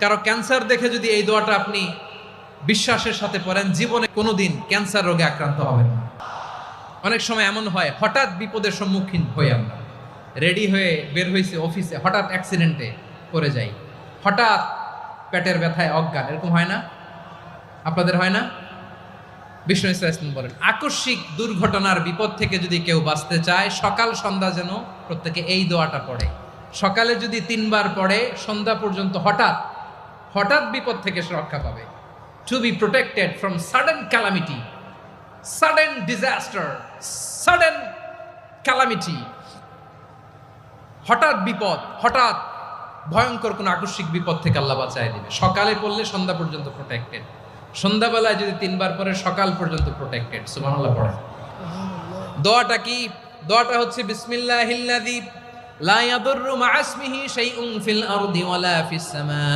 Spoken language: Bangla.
কারো ক্যান্সার দেখে যদি এই দোয়াটা আপনি বিশ্বাসের সাথে পড়েন, জীবনে কোনোদিন ক্যান্সার রোগে আক্রান্ত হবেন না। অনেক সময় এমন হয়, হঠাৎ বিপদের সম্মুখীন হই আমরা, রেডি হয়ে বের হয়েছে অফিসে, হঠাৎ অ্যাক্সিডেন্টে পড়ে যাই, হঠাৎ পেটের ব্যথায় অজ্ঞান, এরকম হয় না? আপনাদের হয় না? বিষ্ণু ইসলাম বলেন, আকস্মিক দুর্ঘটনার বিপদ থেকে যদি কেউ বাঁচতে চায়, সকাল সন্ধ্যা যেন প্রত্যেকে এই দোয়াটা পড়ে। সকালে যদি 3 বার পড়ে, সন্ধ্যা পর্যন্ত হঠাৎ বিপদ থেকে সে রক্ষা পাবে। To be protected from sudden calamity, sudden disaster, sudden calamity, হঠাৎ বিপদ, হঠাৎ ভয়ঙ্কর কোন আকস্মিক বিপদ থেকে আল্লাহ বাঁচায় দিবে। সকালে পড়লে সন্ধ্যা পর্যন্ত প্রোটেক্টেড, সন্ধ্যাবেলায় যদি 3 বার পরে সকাল পর্যন্ত প্রোটেক্টেড। সুবহানাল্লাহ পড়ে। দোয়াটা কি? দোয়াটা হচ্ছে বিসমিল্লাহিল্লাযী লা ইয়াদুররু মা ইসমিহি শাইউন ফিল আরদি ওয়ালা ফিস সামা।